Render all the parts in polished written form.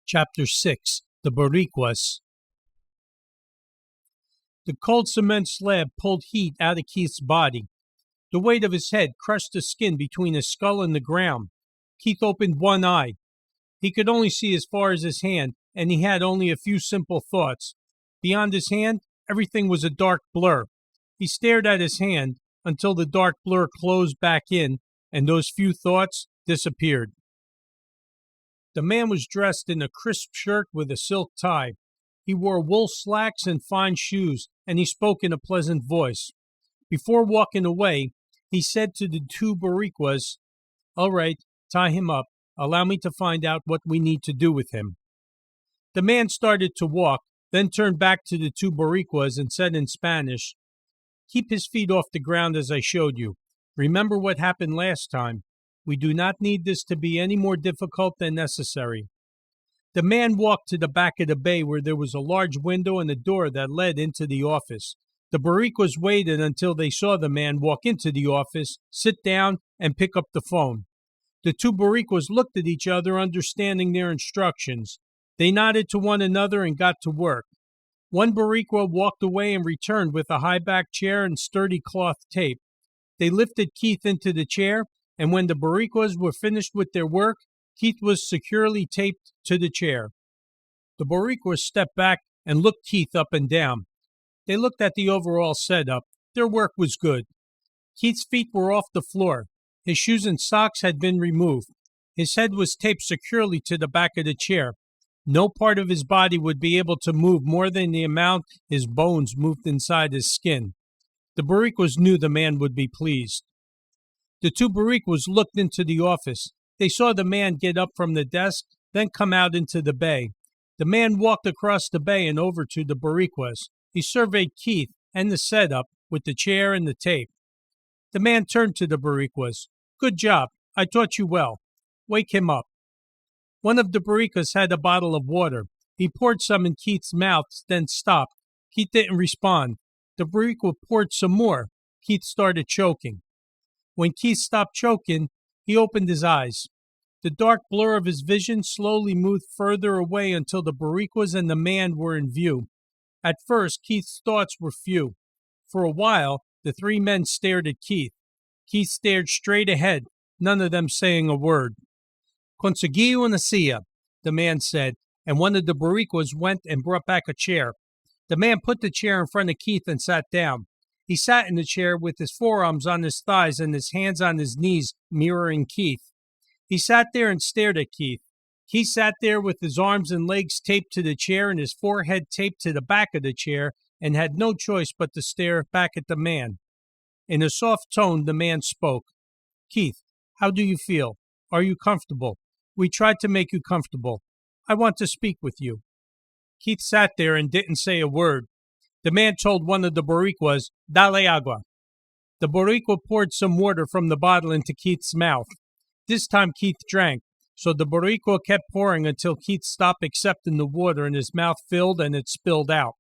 Chapter 6 The Boricuas. The cold cement slab pulled heat out of Keith's body. The weight of his head crushed the skin between his skull and the ground. Keith opened one eye. He could only see as far as his hand, and he had only a few simple thoughts. Beyond his hand, everything was a dark blur. He stared at his hand until the dark blur closed back in, and those few thoughts disappeared. The man was dressed in a crisp shirt with a silk tie. He wore wool slacks and fine shoes, and he spoke in a pleasant voice. Before walking away, he said to the two Boricuas, "All right, tie him up. Allow me to find out what we need to do with him." The man started to walk, then turned back to the two Boricuas and said in Spanish, "Keep his feet off the ground as I showed you. Remember what happened last time. We do not need this to be any more difficult than necessary." The man walked to the back of the bay where there was a large window and a door that led into the office. The Boricuas waited until they saw the man walk into the office, sit down, and pick up the phone. The two Boricuas looked at each other, understanding their instructions. They nodded to one another and got to work. One Boricua walked away and returned with a high-back chair and sturdy cloth tape. They lifted Keith into the chair, and when the Boricuas were finished with their work, Keith was securely taped to the chair. The Boricuas stepped back and looked Keith up and down. They looked at the overall setup. Their work was good. Keith's feet were off the floor. His shoes and socks had been removed. His head was taped securely to the back of the chair. No part of his body would be able to move more than the amount his bones moved inside his skin. The Boricuas knew the man would be pleased. The two Boricuas looked into the office. They saw the man get up from the desk, then come out into the bay. The man walked across the bay and over to the Boricuas. He surveyed Keith and the setup with the chair and the tape. The man turned to the Boricuas. "Good job. I taught you well. Wake him up." One of the Boricuas had a bottle of water. He poured some in Keith's mouth, then stopped. Keith didn't respond. The Boricua poured some more. Keith started choking. When Keith stopped choking, he opened his eyes. The dark blur of his vision slowly moved further away until the Boricuas and the man were in view. At first, Keith's thoughts were few. For a while, the three men stared at Keith. Keith stared straight ahead, none of them saying a word. "Conseguí una silla," the man said, and one of the Boricuas went and brought back a chair. The man put the chair in front of Keith and sat down. He sat in the chair with his forearms on his thighs and his hands on his knees, mirroring Keith. He sat there and stared at Keith. Keith sat there with his arms and legs taped to the chair and his forehead taped to the back of the chair and had no choice but to stare back at the man. In a soft tone, the man spoke. "Keith, how do you feel? Are you comfortable? We tried to make you comfortable. I want to speak with you." Keith sat there and didn't say a word. The man told one of the Boricuas, "Dale agua." The Boricua poured some water from the bottle into Keith's mouth. This time Keith drank, so the Boricua kept pouring until Keith stopped accepting the water and his mouth filled and it spilled out.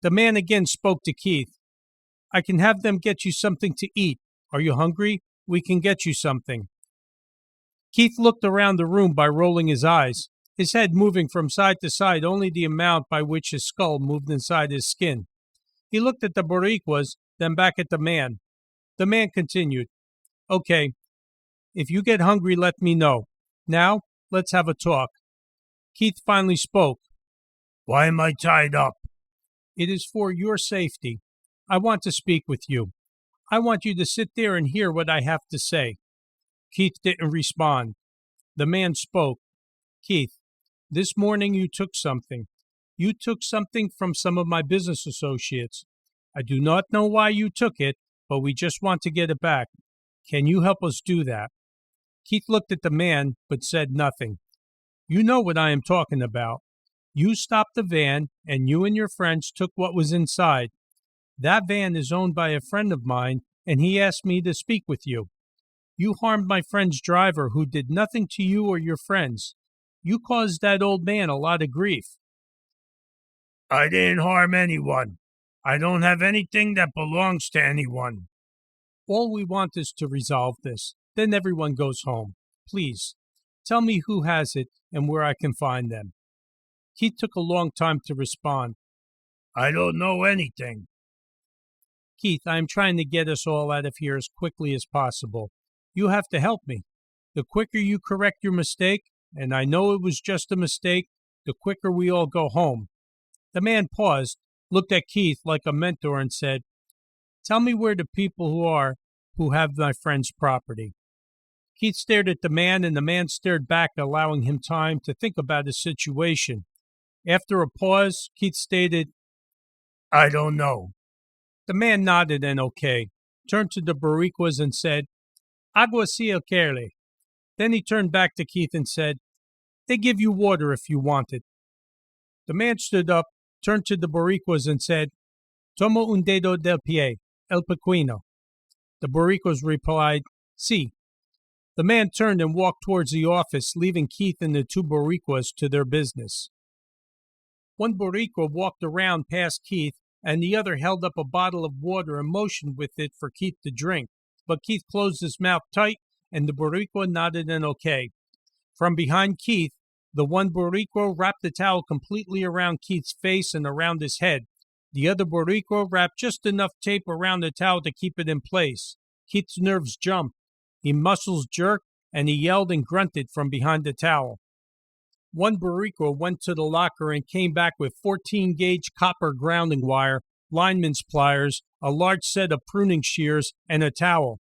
The man again spoke to Keith. "I can have them get you something to eat. Are you hungry? We can get you something." Keith looked around the room by rolling his eyes, his head moving from side to side only the amount by which his skull moved inside his skin. He looked at the Boricuas, then back at the man. The man continued, "Okay, if you get hungry, let me know. Now, let's have a talk." Keith finally spoke. "Why am I tied up?" "It is for your safety. I want to speak with you. I want you to sit there and hear what I have to say." Keith didn't respond. The man spoke. "Keith, this morning you took something. You took something from some of my business associates. I do not know why you took it, but we just want to get it back. Can you help us do that?" Keith looked at the man, but said nothing. "You know what I am talking about. You stopped the van, and you and your friends took what was inside. That van is owned by a friend of mine, and he asked me to speak with you. You harmed my friend's driver, who did nothing to you or your friends. You caused that old man a lot of grief." "I didn't harm anyone. I don't have anything that belongs to anyone." "All we want is to resolve this. Then everyone goes home. Please, tell me who has it and where I can find them." Keith took a long time to respond. I don't know anything. Keith, I am trying to get us all out of here as quickly as possible. You have to help me. The quicker you correct your mistake, and I know it was just a mistake, the quicker we all go home. The man paused, looked at Keith like a mentor, and said, Tell me where the people who have my friend's property. Keith stared at the man, and the man stared back, allowing him time to think about his situation. After a pause, Keith stated, I don't know. The man nodded and okay, turned to the Boricuas and said, Agua si el quiere. Then he turned back to Keith and said, They give you water if you want it. The man stood up, turned to the Boricuas and said, Tomo un dedo del pie, el pequeño. The Boricuas replied, Si. The man turned and walked towards the office, leaving Keith and the two Boricuas to their business. One Boricua walked around past Keith, and the other held up a bottle of water and motioned with it for Keith to drink. But Keith closed his mouth tight, and the Boricua nodded an okay. From behind Keith, the one Boricua wrapped the towel completely around Keith's face and around his head. The other Boricua wrapped just enough tape around the towel to keep it in place. Keith's nerves jumped. His muscles jerked, and he yelled and grunted from behind the towel. One Boricua went to the locker and came back with 14-gauge copper grounding wire, lineman's pliers, a large set of pruning shears, and a towel.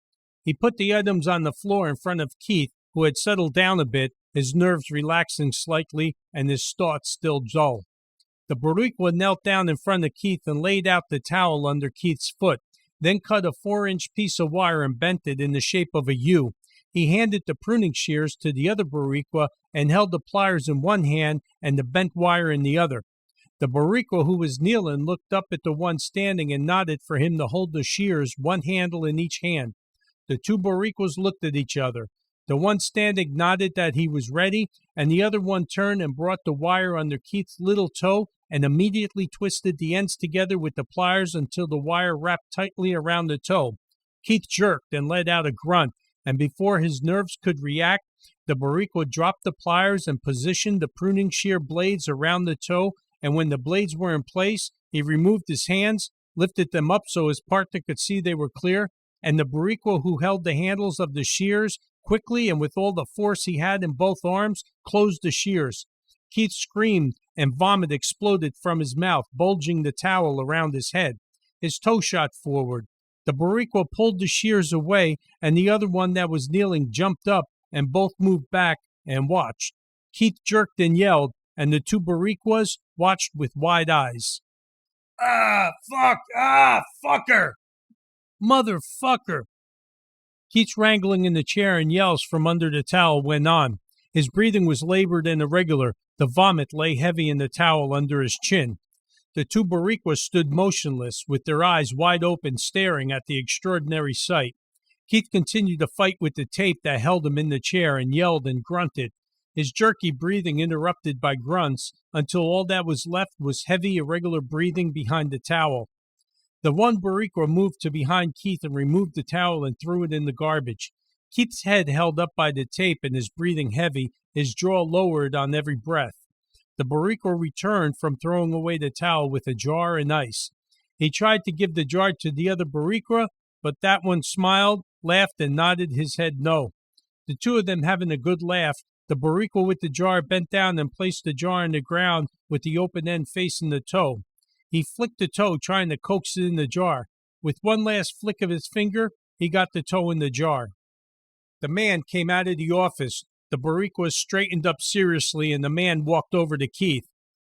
He put the items on the floor in front of Keith, who had settled down a bit, his nerves relaxing slightly and his thoughts still dull. The Boricua knelt down in front of Keith and laid out the towel under Keith's foot, then cut a 4-inch piece of wire and bent it in the shape of a U. He handed the pruning shears to the other Boricua and held the pliers in one hand and the bent wire in the other. The Boricua who was kneeling looked up at the one standing and nodded for him to hold the shears, one handle in each hand. The two Boricuas looked at each other. The one standing nodded that he was ready, and the other one turned and brought the wire under Keith's little toe and immediately twisted the ends together with the pliers until the wire wrapped tightly around the toe. Keith jerked and let out a grunt, and before his nerves could react, the Boricua dropped the pliers and positioned the pruning shear blades around the toe, and when the blades were in place, he removed his hands, lifted them up so his partner could see they were clear, and the Boricua who held the handles of the shears quickly and with all the force he had in both arms closed the shears. Keith screamed, and vomit exploded from his mouth, bulging the towel around his head. His toe shot forward. The Boricua pulled the shears away, and the other one that was kneeling jumped up, and both moved back and watched. Keith jerked and yelled, and the two Boricuas watched with wide eyes. Fucker! Motherfucker! Keith's wrangling in the chair and yells from under the towel went on. His breathing was labored and irregular. The vomit lay heavy in the towel under his chin. The two Boricuas stood motionless, with their eyes wide open, staring at the extraordinary sight. Keith continued to fight with the tape that held him in the chair and yelled and grunted, his jerky breathing interrupted by grunts until all that was left was heavy, irregular breathing behind the towel. The one Boricua moved to behind Keith and removed the towel and threw it in the garbage. Keith's head held up by the tape and his breathing heavy, his jaw lowered on every breath. The Boricua returned from throwing away the towel with a jar and ice. He tried to give the jar to the other Boricua, but that one smiled, laughed, and nodded his head no. The two of them having a good laugh, the Boricua with the jar bent down and placed the jar on the ground with the open end facing the toe. He flicked the toe, trying to coax it in the jar. With one last flick of his finger, he got the toe in the jar. The man came out of the office. The Boricuas straightened up seriously, and the man walked over to Keith.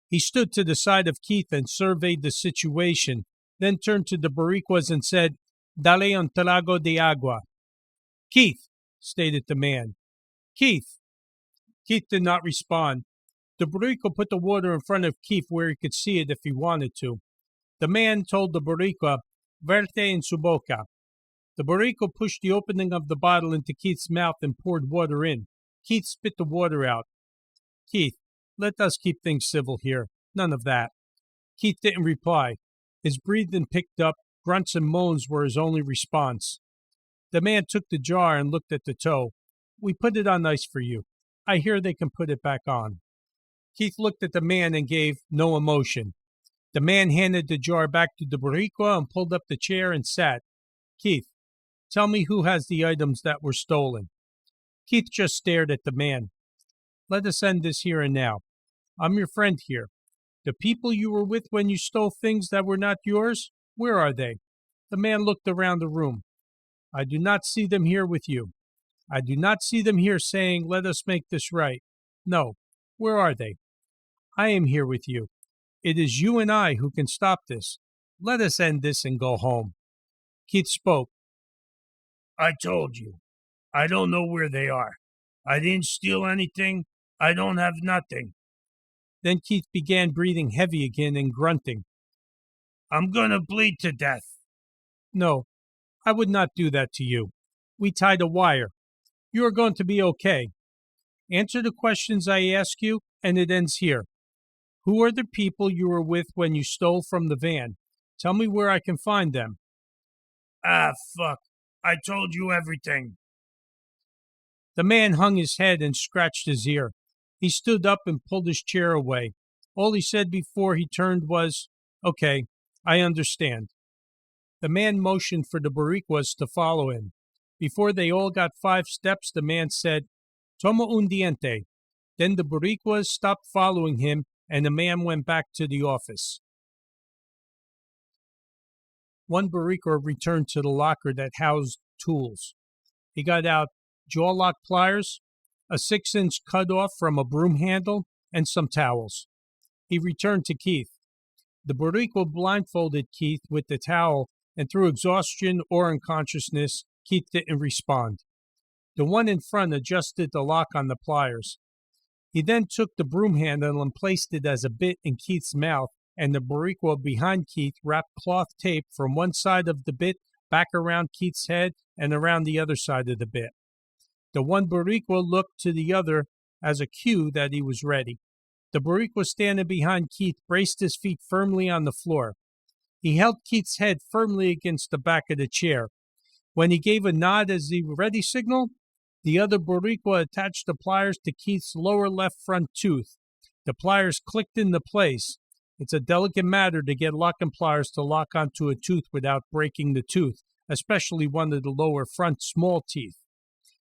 He stood to the side of Keith and surveyed the situation, then turned to the Boricuas and said, Dale un trago de agua. Keith, stated the man. Keith. Keith did not respond. The Boricua put the water in front of Keith where he could see it if he wanted to. The man told the Boricua, Verte en su boca. The Boricua pushed the opening of the bottle into Keith's mouth and poured water in. Keith spit the water out. Keith, let us keep things civil here. None of that. Keith didn't reply. His breathing picked up. Grunts and moans were his only response. The man took the jar and looked at the toe. We put it on ice for you. I hear they can put it back on. Keith looked at the man and gave no emotion. The man handed the jar back to the Boricua and pulled up the chair and sat. Keith, tell me who has the items that were stolen. Keith just stared at the man. Let us end this here and now. I'm your friend here. The people you were with when you stole things that were not yours, where are they? The man looked around the room. I do not see them here with you. I do not see them here saying, let us make this right. No. Where are they? I am here with you. It is you and I who can stop this. Let us end this and go home. Keith spoke. I told you. I don't know where they are. I didn't steal anything. I don't have nothing. Then Keith began breathing heavy again and grunting. I'm gonna bleed to death. No, I would not do that to you. We tied a wire. You are going to be okay. Answer the questions I ask you, and it ends here. Who are the people you were with when you stole from the van? Tell me where I can find them. Ah, fuck. I told you everything. The man hung his head and scratched his ear. He stood up and pulled his chair away. All he said before he turned was, Okay, I understand. The man motioned for the Boricuas to follow him. Before they all got 5 steps, the man said, Toma un diente. Then the Boricuas stopped following him, and the man went back to the office. One Boricua returned to the locker that housed tools. He got out jaw lock pliers, a 6-inch cut-off from a broom handle, and some towels. He returned to Keith. The Boricua blindfolded Keith with the towel, and through exhaustion or unconsciousness, Keith didn't respond. The one in front adjusted the lock on the pliers. He then took the broom handle and placed it as a bit in Keith's mouth, and the Boricua behind Keith wrapped cloth tape from one side of the bit back around Keith's head and around the other side of the bit. The one Boricua looked to the other as a cue that he was ready. The Boricua standing behind Keith braced his feet firmly on the floor. He held Keith's head firmly against the back of the chair. When he gave a nod as the ready signal, the other Boricua attached the pliers to Keith's lower left front tooth. The pliers clicked into place. It's a delicate matter to get locking pliers to lock onto a tooth without breaking the tooth, especially one of the lower front small teeth.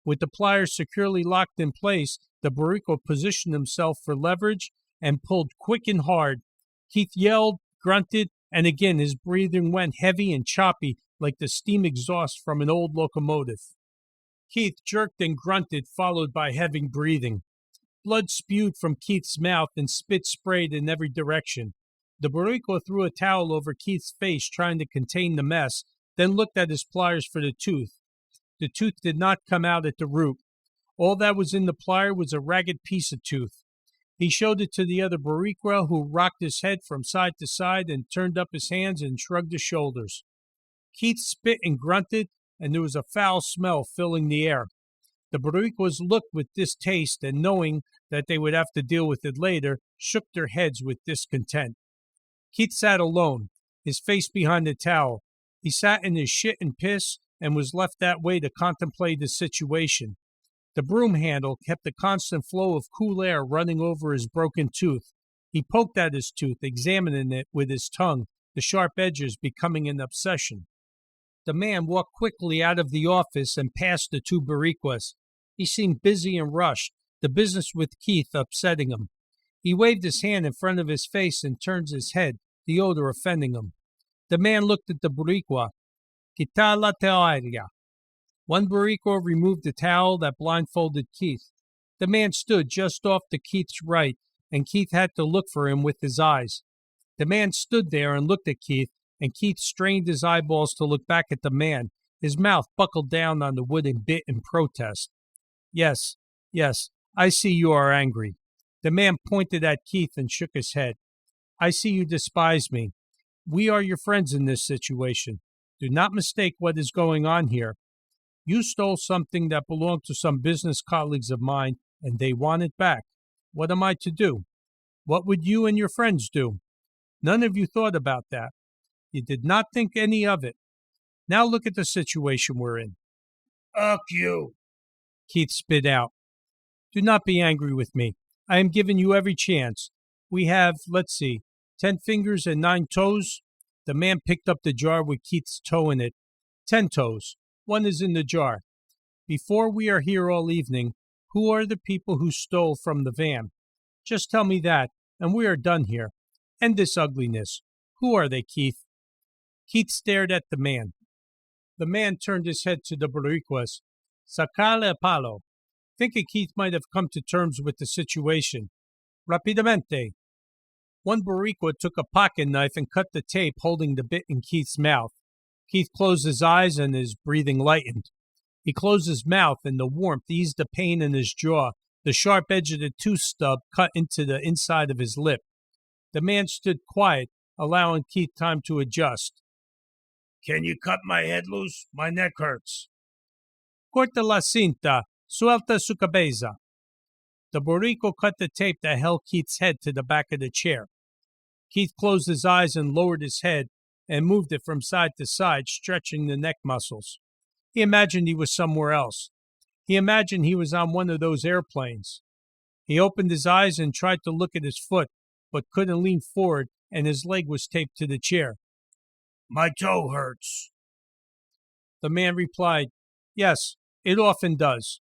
With the pliers securely locked in place, the Boricua positioned himself for leverage and pulled quick and hard. Keith yelled, grunted, and again his breathing went heavy and choppy like the steam exhaust from an old locomotive. Keith jerked and grunted, followed by heavy breathing. Blood spewed from Keith's mouth and spit sprayed in every direction. The Boricua threw a towel over Keith's face, trying to contain the mess, then looked at his pliers for the tooth. The tooth did not come out at the root. All that was in the plier was a ragged piece of tooth. He showed it to the other Boricua, who rocked his head from side to side and turned up his hands and shrugged his shoulders. Keith spit and grunted, and there was a foul smell filling the air. The Boricuas looked with distaste, and knowing that they would have to deal with it later, shook their heads with discontent. Keith sat alone, his face behind the towel. He sat in his shit and piss and was left that way to contemplate the situation. The broom handle kept a constant flow of cool air running over his broken tooth. He poked at his tooth, examining it with his tongue, the sharp edges becoming an obsession. The man walked quickly out of the office and past the 2 Boricuas. He seemed busy and rushed, the business with Keith upsetting him. He waved his hand in front of his face and turned his head, the odor offending him. The man looked at the Boricua. Quita la toalla. One Boricua removed the towel that blindfolded Keith. The man stood just off to Keith's right, and Keith had to look for him with his eyes. The man stood there and looked at Keith, and Keith strained his eyeballs to look back at the man. His mouth buckled down on the wooden bit in protest. Yes, I see you are angry. The man pointed at Keith and shook his head. I see you despise me. We are your friends in this situation. Do not mistake what is going on here. You stole something that belonged to some business colleagues of mine, and they want it back. What am I to do? What would you and your friends do? None of you thought about that. You did not think any of it. Now look at the situation we're in. Fuck you. Keith spit out. Do not be angry with me. I am giving you every chance. We have, let's see, 10 fingers and 9 toes. The man picked up the jar with Keith's toe in it. 10 toes. One is in the jar. Before we are here all evening, who are the people who stole from the van? Just tell me that, and we are done here. End this ugliness. Who are they, Keith? Keith stared at the man. The man turned his head to the Boricuas. Sacale a palo. Thinking Keith might have come to terms with the situation. Rapidamente. One Boricua took a pocket knife and cut the tape holding the bit in Keith's mouth. Keith closed his eyes and his breathing lightened. He closed his mouth and the warmth eased the pain in his jaw. The sharp edge of the tooth stub cut into the inside of his lip. The man stood quiet, allowing Keith time to adjust. Can you cut my head loose? My neck hurts. Corta la cinta, suelta su cabeza. The Boricua cut the tape that held Keith's head to the back of the chair. Keith closed his eyes and lowered his head and moved it from side to side, stretching the neck muscles. He imagined he was somewhere else. He imagined he was on one of those airplanes. He opened his eyes and tried to look at his foot, but couldn't lean forward, and his leg was taped to the chair. My toe hurts. The man replied, Yes, it often does.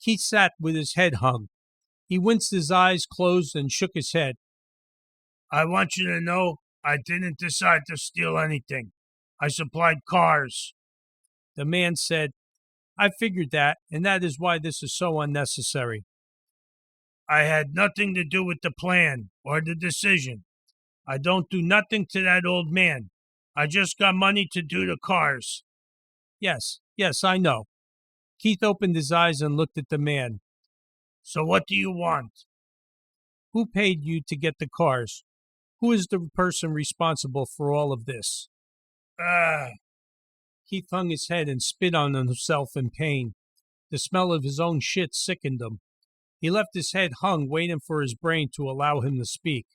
Keith sat with his head hung. He winced, his eyes closed, and shook his head. I want you to know I didn't decide to steal anything. I supplied cars. The man said, I figured that, and that is why this is so unnecessary. I had nothing to do with the plan or the decision. I don't do nothing to that old man. I just got money to do the cars. Yes, I know. Keith opened his eyes and looked at the man. So what do you want? Who paid you to get the cars? Who is the person responsible for all of this? Keith hung his head and spit on himself in pain. The smell of his own shit sickened him. He left his head hung, waiting for his brain to allow him to speak.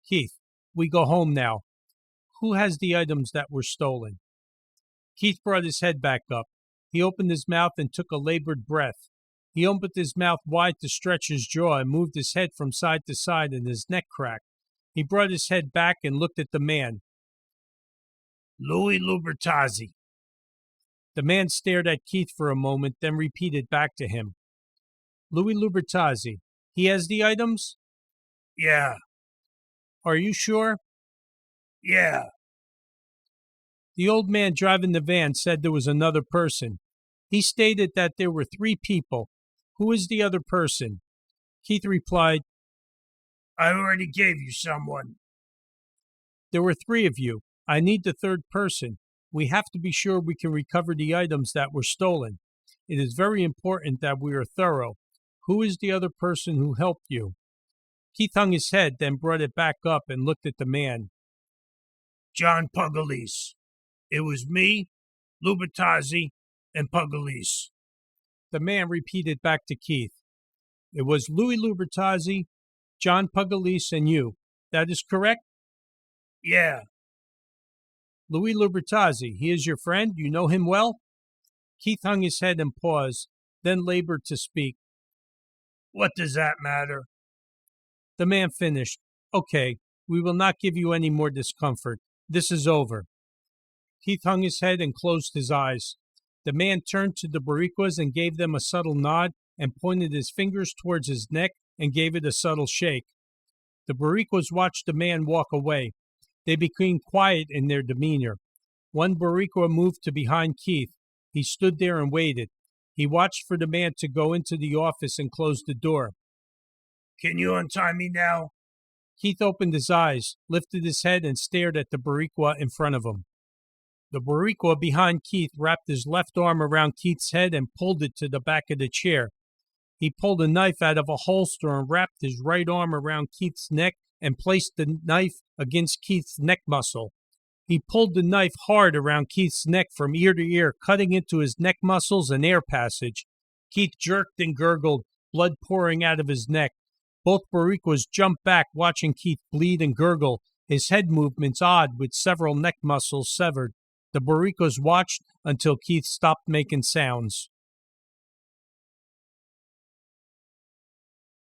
Keith, we go home now. Who has the items that were stolen? Keith brought his head back up. He opened his mouth and took a labored breath. He opened his mouth wide to stretch his jaw and moved his head from side to side, and his neck cracked. He brought his head back and looked at the man. Louis Lubertazzi. The man stared at Keith for a moment, then repeated back to him. Louis Lubertazzi. He has the items? Yeah. Are you sure? Yeah. The old man driving the van said there was another person. He stated that there were 3 people. Who is the other person? Keith replied, I already gave you someone. There were 3 of you. I need the 3rd person. We have to be sure we can recover the items that were stolen. It is very important that we are thorough. Who is the other person who helped you? Keith hung his head, then brought it back up and looked at the man. John Pugliese. It was me, Lubertazzi, and Pugliese. The man repeated back to Keith. It was Louis Lubertazzi, John Pugliese, and you. That is correct? Yeah. Louis Lubertazzi, he is your friend? You know him well? Keith hung his head and paused, then labored to speak. What does that matter? The man finished. Okay, we will not give you any more discomfort. This is over. Keith hung his head and closed his eyes. The man turned to the Boricuas and gave them a subtle nod and pointed his fingers towards his neck and gave it a subtle shake. The Boricuas watched the man walk away. They became quiet in their demeanor. One Boricua moved to behind Keith. He stood there and waited. He watched for the man to go into the office and close the door. Can you untie me now? Keith opened his eyes, lifted his head, and stared at the Boricua in front of him. The Boricua behind Keith wrapped his left arm around Keith's head and pulled it to the back of the chair. He pulled a knife out of a holster and wrapped his right arm around Keith's neck and placed the knife against Keith's neck muscle. He pulled the knife hard around Keith's neck from ear to ear, cutting into his neck muscles and air passage. Keith jerked and gurgled, blood pouring out of his neck. Both Boricuas jumped back, watching Keith bleed and gurgle, his head movements odd with several neck muscles severed. The Boricuas watched until Keith stopped making sounds.